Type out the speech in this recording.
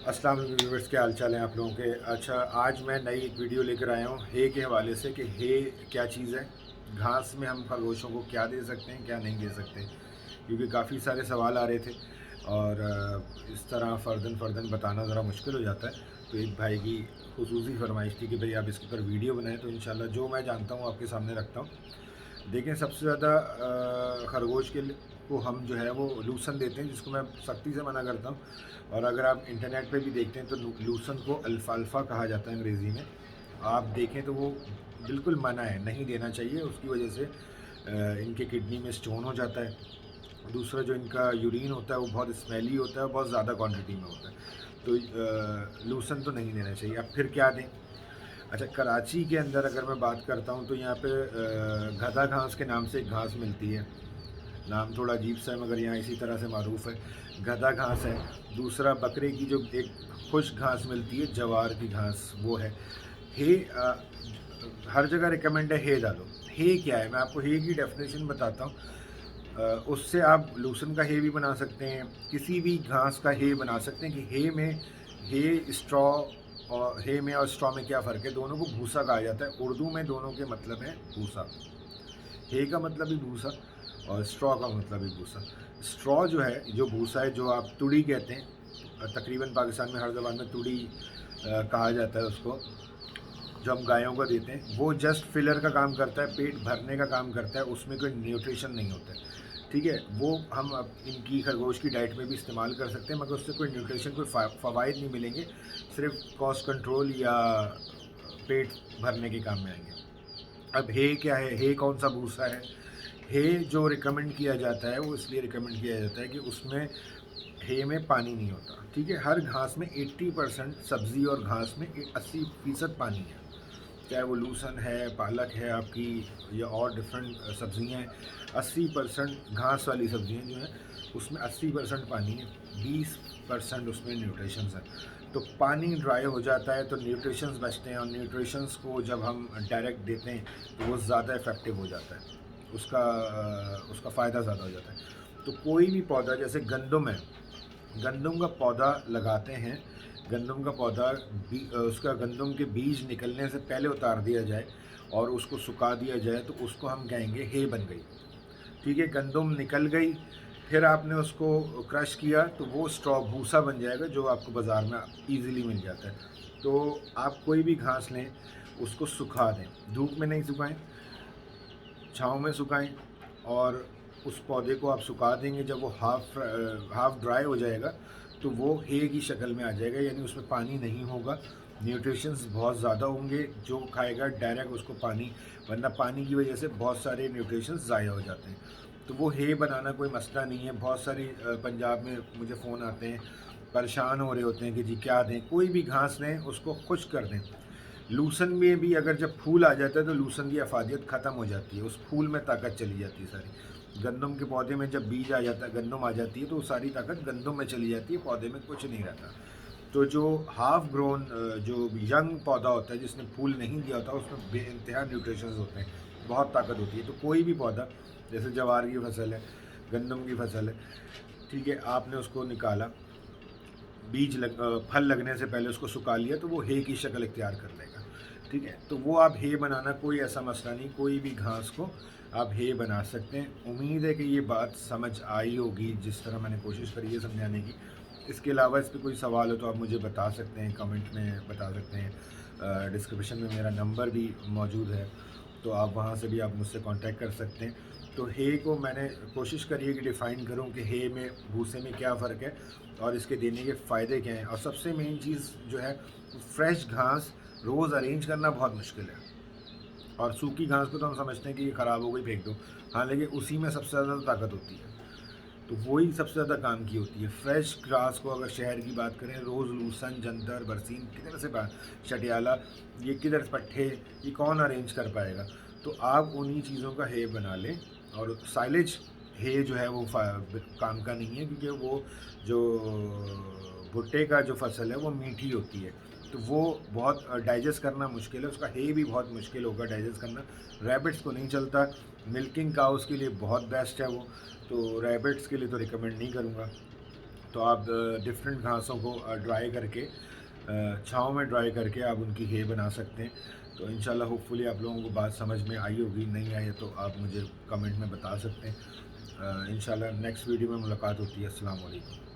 अस्सलाम वालेकुम व्यूअर्स, क्या हाल चाल है आप लोगों के। अच्छा, आज मैं नई एक वीडियो लेकर आया हूँ हे के हवाले से कि हे क्या चीज़ है, घास में हम खरगोशों को क्या दे सकते हैं क्या नहीं दे सकते, क्योंकि काफ़ी सारे सवाल आ रहे थे और इस तरह फ़र्दन बताना ज़रा मुश्किल हो जाता है। तो एक भाई की खुसूसी फरमाइश थी कि भाई आप इसके ऊपर वीडियो बनाएं, तो इंशाल्लाह जो मैं जानता हूँ आपके सामने रखता हूँ। देखें, सबसे ज़्यादा खरगोश को हम जो है वो लूसन देते हैं, जिसको मैं सख्ती से मना करता हूँ। और अगर आप इंटरनेट पे भी देखते हैं तो लूसन को अल्फ़ाल्फ़ा कहा जाता है अंग्रेज़ी में। आप देखें तो वो बिल्कुल मना है, नहीं देना चाहिए। उसकी वजह से इनके किडनी में स्टोन हो जाता है। दूसरा, जो इनका यूरिन होता है वो बहुत स्मेली होता है और बहुत ज़्यादा क्वांटिटी में होता है। तो लूसन तो नहीं देना चाहिए। अब फिर क्या दें? अच्छा, कराची के अंदर अगर मैं बात करता हूँ तो यहाँ पे गधा घास के नाम से एक घास मिलती है। नाम थोड़ा अजीब सा है मगर यहाँ इसी तरह से मारूफ है। गधा घास है। दूसरा, बकरे की जो एक खुश घास मिलती है, जवार की घास, वो है। हे हर जगह रिकमेंड है हे डालो। हे क्या है, मैं आपको हे की डेफिनेशन बताता हूँ। उससे आप लूसन का हे भी बना सकते हैं, किसी भी घास का हे बना सकते हैं। कि हे में, हे स्ट्रॉ और हे में और स्ट्रॉ में क्या फ़र्क है? दोनों को भूसा कहा जाता है। उर्दू में दोनों के मतलब है भूसा। हे का मतलब भी भूसा और स्ट्रॉ का मतलब भी भूसा। स्ट्रॉ जो है, जो भूसा है, जो आप तुड़ी कहते हैं, तकरीबन पाकिस्तान में हर ज़बान में तुड़ी कहा जाता है उसको, जो हम गायों को देते हैं, वो जस्ट फिलर का काम करता है, पेट भरने का काम करता है, उसमें कोई न्यूट्रिशन नहीं होता है। ठीक है, वो हम इनकी खरगोश की डाइट में भी इस्तेमाल कर सकते हैं, मगर उससे कोई न्यूट्रिशन, कोई फ़वाइद नहीं मिलेंगे। सिर्फ कॉस्ट कंट्रोल या पेट भरने के काम में आएंगे। अब हे क्या है, हे कौन सा भूसा है? हे जो रिकमेंड किया जाता है वो इसलिए रिकमेंड किया जाता है कि उसमें, हे में पानी नहीं होता। ठीक है, हर घास में 80% सब्ज़ी और घास में 80% पानी है। चाहे वो लूसन है, पालक है आपकी, या और डिफरेंट सब्ज़ियाँ हैं। 80% घास वाली सब्ज़ियाँ जो हैं उसमें 80% पानी है, 20% उसमें न्यूट्रिशंस हैं। तो पानी ड्राई हो जाता है तो न्यूट्रिशंस बचते हैं, और न्यूट्रिशंस को जब हम डायरेक्ट देते हैं तो वो ज़्यादा इफ़ेक्टिव हो जाता है। उसका फ़ायदा ज़्यादा हो जाता है। तो कोई भी पौधा, जैसे गंदम है, गंदम का पौधा लगाते हैं। गंदम का पौधा उसका गंदम के बीज निकलने से पहले उतार दिया जाए और उसको सुखा दिया जाए तो उसको हम कहेंगे हे बन गई। ठीक है, गंदम निकल गई, फिर आपने उसको क्रश किया तो वो स्ट्रॉ भूसा बन जाएगा, जो आपको बाज़ार में ईज़िली मिल जाता है। तो आप कोई भी घास लें, उसको सुखा दें, धूप में नहीं सुखाएं, छाँव में सुखाएं। और उस पौधे को आप सुखा देंगे, जब वो हाफ ड्राई हो जाएगा तो वो हे की शक्ल में आ जाएगा, यानी उसमें पानी नहीं होगा, न्यूट्रिशंस बहुत ज़्यादा होंगे। जो खाएगा डायरेक्ट उसको पानी, वरना पानी की वजह से बहुत सारे न्यूट्रिशंस ज़ाया हो जाते हैं। तो वो हे बनाना कोई मसला नहीं है। बहुत सारी पंजाब में मुझे फ़ोन आते हैं, परेशान हो रहे होते हैं कि जी क्या दें। कोई भी घास लें, उसको खुश्क कर दें। लूसन में भी अगर जब फूल आ जाता है तो लूसन की अफादियत ख़त्म हो जाती है, उस फूल में ताकत चली जाती है सारी। गंदम के पौधे में जब बीज आ जाता है, गंदम आ जाती है, तो वो सारी ताकत गंदम में चली जाती है, पौधे में कुछ नहीं रहता। तो जो हाफ ग्रोन, जो यंग पौधा होता है जिसने फूल नहीं दिया होता, उसमें बेइंतहा न्यूट्रिशंस होते हैं, बहुत ताकत होती है। तो कोई भी पौधा, जैसे जवार की फसल है, गंदम की फसल है, ठीक है, आपने उसको निकाला, फल लगने से पहले उसको सुखा लिया तो वो हे की शक्ल इख्तियार कर लेगा। ठीक है, तो वो आप हे बनाना कोई ऐसा मसला नहीं, कोई भी घास को आप हे बना सकते हैं। उम्मीद है कि ये बात समझ आई होगी, जिस तरह मैंने कोशिश करी है समझाने की। इसके अलावा इस पर कोई सवाल हो तो आप मुझे बता सकते हैं, कमेंट में बता सकते हैं। डिस्क्रिप्शन में मेरा नंबर भी मौजूद है, तो आप वहाँ से भी आप मुझसे कांटेक्ट कर सकते हैं। तो हे को मैंने कोशिश करी है कि डिफ़ाइन करूँ कि हे में, भूसे में क्या फ़र्क है और इसके देने के फ़ायदे क्या हैं। और सबसे मेन चीज़ जो है, फ्रेश घास रोज़ अरेंज करना बहुत मुश्किल है। और सूखी घास को तो हम समझते हैं कि ये ख़राब हो गई, फेंक दो। हाँ, लेकिन उसी में सबसे ज़्यादा ताकत होती है, तो वही सबसे ज़्यादा काम की होती है। फ्रेश ग्रास को अगर शहर की बात करें, रोज़ लूसन, जंतर, बरसीन, किधर से चटियाला, ये किधर पट्ठे, ये कौन अरेंज कर पाएगा? तो आप उन्हीं चीज़ों का हे बना लें। और साइलेज हे जो है वो काम का नहीं है, क्योंकि वो जो भुट्टे का जो फसल है वो मीठी होती है, तो वो बहुत डाइजेस्ट करना मुश्किल है, उसका हे भी बहुत मुश्किल होगा डाइजेस्ट करना। रैबिट्स को नहीं चलता। मिल्किंग काउस के लिए बहुत बेस्ट है वो, तो रैबिट्स के लिए तो रिकमेंड नहीं करूँगा। तो आप डिफरेंट घासों को ड्राई करके छाँव में ड्राई करके आप उनकी हे बना सकते हैं। तो इंशाल्लाह होपफुली आप लोगों को बात समझ में आई होगी, नहीं आई है तो आप मुझे कमेंट में बता सकते हैं। इंशाल्लाह नेक्स्ट वीडियो में मुलाकात होती है। अस्सलाम वालेकुम।